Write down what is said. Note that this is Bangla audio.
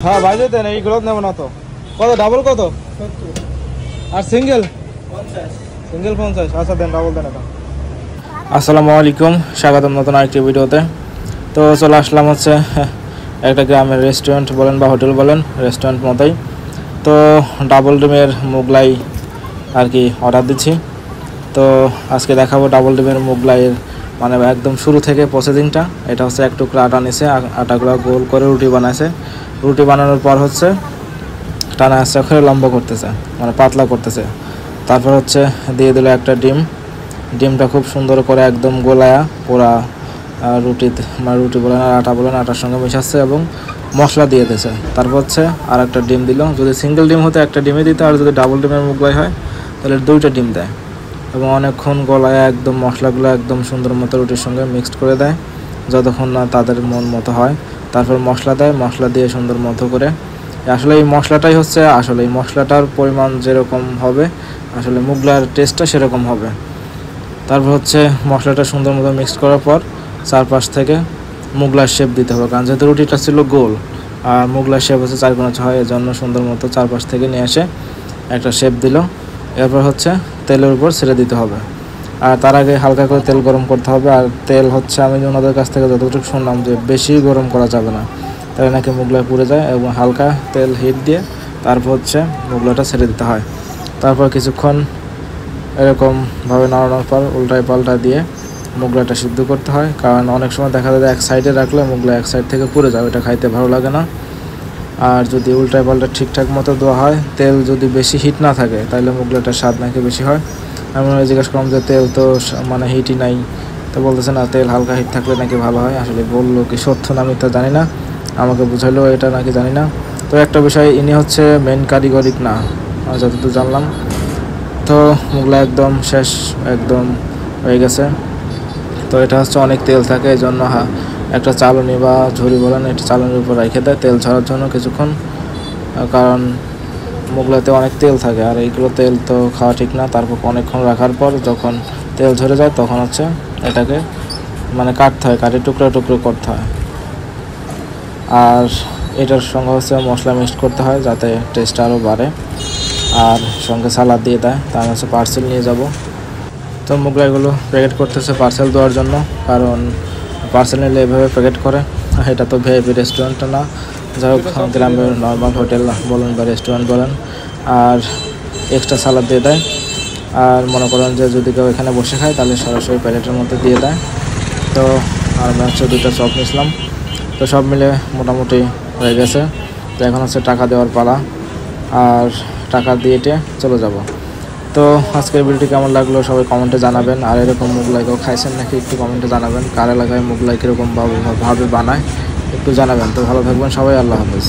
হ্যাঁ বাইরে দেন, এইগুলো নেব না তো। কত ডাবল কত? আর সিঙ্গেল 50। আচ্ছা দেন, ডাবল দেন এটা। আসসালামু আলাইকুম, স্বাগতম নতুন আরেকটি ভিডিওতে। তো চলে আসলাম হচ্ছে একটা গ্রামের রেস্টুরেন্ট বলেন বা হোটেল বলেন, রেস্টুরেন্ট মতোই। তো ডাবল ডিমের মোগলাই আর কি অর্ডার দিচ্ছি। তো আজকে দেখাবো ডাবল ডিমের মোগলাইয়ের মানে একদম শুরু থেকে প্রসেসিংটা। এটা হচ্ছে এক টুকরা আটা নিছে, আটাগুলো গোল করে রুটি বানাইছে। রুটি বানানোর পর হচ্ছে টানা আস্তে করে লম্বা করতেছে, মানে পাতলা করতেছে। তারপর হচ্ছে দিয়ে দিল একটা ডিমটা খুব সুন্দর করে একদম গোলায়া পুরা রুটি বলেন আর আটা বলেন আটার সঙ্গে মেশাচ্ছে এবং মশলা দিয়ে দিয়েছে। তারপর হচ্ছে আর একটা ডিম দিল। যদি সিঙ্গেল ডিম হতো একটা ডিমে দিত, আর যদি ডাবল ডিমের মোগলাই হয় তাহলে দুইটা ডিম দেয় এবং অনেকক্ষণ গলায় একদম মশলাগুলো একদম সুন্দর মতো রুটির সঙ্গে মিক্সড করে দেয় যতক্ষণ না তাদের মন মতো হয়। তারপর মশলা দেয়, মশলা দিয়ে সুন্দর মতো করে আসলে এই মশলাটাই হচ্ছে আসলে এই মশলাটার পরিমাণ যেরকম হবে আসলে মোগলাইয়ের টেস্টটা সেরকম হবে। তারপর হচ্ছে মশলাটা সুন্দর মতো মিক্সড করার পর চারপাশ থেকে মোগলাইয়ের শেপ দিতে হবে, কারণ যেহেতু রুটিটা ছিল গোল আর মোগলাইয়ের শেপ হচ্ছে চারকোনা হয়, এজন্য সুন্দর মতো চারপাশ থেকে নিয়ে এসে একটা শেপ দিল। এরপর হচ্ছে তেলের উপর ছেড়ে দিতে হবে, আর তার আগে হালকা করে তেল গরম করতে হবে। আর তেল হচ্ছে আমি ওনাদের কাছ থেকে যতটুকু শুনলাম যে বেশি গরম করা যাবে না, তাহলে নাকি মোগলাই পুড়ে যায়, এবং হালকা তেল হিট দিয়ে তারপর হচ্ছে মোগলাইটা ছেড়ে দিতে হয়। তারপর কিছুক্ষণ এরকমভাবে নাড়ানোর পর উল্টায় পাল্টা দিয়ে মোগলাইটা সিদ্ধ করতে হয়, কারণ অনেক সময় দেখা যায় এক সাইডে রাখলে মোগলাই এক সাইড থেকে পুড়ে যায়, ওটা খাইতে ভালো লাগে না। আর যদি উল্টায় পাল্টা ঠিকঠাক মতো দেওয়া হয়, তেল যদি বেশি হিট না থাকে তাহলে মোগলাইটার স্বাদ নাকি বেশি হয়। আমি জিজ্ঞাসা করলাম যে তেল তো মানে হিটই নাই, তো বলতেছে না তেল হালকা হিট থাকলে নাকি ভালো হয়। আসলে বললো কি সত্য না আমি তো জানি না, আমাকে বুঝাইলো এটা নাকি জানি না। তো একটা বিষয়, ইনি হচ্ছে মেন কারিগরিক না যতদূর জানলাম। তো মোগলাই একদম শেষ একদম হয়ে গেছে। তো এটা হচ্ছে অনেক তেল থাকে, এই জন্য একটা চালনি বা ঝুড়ি বলেন একটা চালনির উপর রেখে দেয় তেল ছাড়ার জন্য কিছুক্ষণ, কারণ মোগলাইতে অনেক তেল থাকে আর এইগুলো তেল তো খাওয়া ঠিক না। তারপর অনেকক্ষণ রাখার পর যখন তেল ঝরে যায় তখন হচ্ছে এটাকে মানে কাটতে হয়, কাটে টুকরো টুকরো করতে হয়। আর এটার সঙ্গে হচ্ছে মশলা মিক্সড করতে হয় যাতে টেস্টটা আরও বাড়ে, আর সঙ্গে সালাদ দিয়ে দেয়। তা আমি হচ্ছে পার্সেল নিয়ে যাব। তো মোগলাইগুলো প্যাকেট করতেছে পার্সেল দেওয়ার জন্য, কারণ পার্সেল নিলে এভাবে প্যাকেট করে। এটা তো ভিআইপি রেস্টুরেন্ট না, যাই হোক গ্রামের নর্মাল হোটেল বলেন বা রেস্টুরেন্ট বলেন। আর এক্সট্রা সালাদ দিয়ে দেয়, আর মনে করেন যে যদি কেউ এখানে বসে খায় তাহলে সরাসরি প্যাকেটের মধ্যে দিয়ে দেয়। তো আর আমি হচ্ছে 2টা চপ নিয়েছিলাম। তো সব মিলে মোটামুটি হয়ে গেছে। তো এখন হচ্ছে টাকা দেওয়ার পালা, আর টাকা দিয়ে চলে যাব। তো আজকের ভিডিওটি কেমন লাগলো সবাই কমেন্টে জানাবেন, আর এরকম মোগলাই কেউ খাইছেন নাকি একটু কমেন্টে জানাবেন। কার এলাকায় মোগলাই কীরকম ভাবে বানায় একটু জানাবেন। তো ভালো থাকবেন সবাই, আল্লাহ হাফেজ।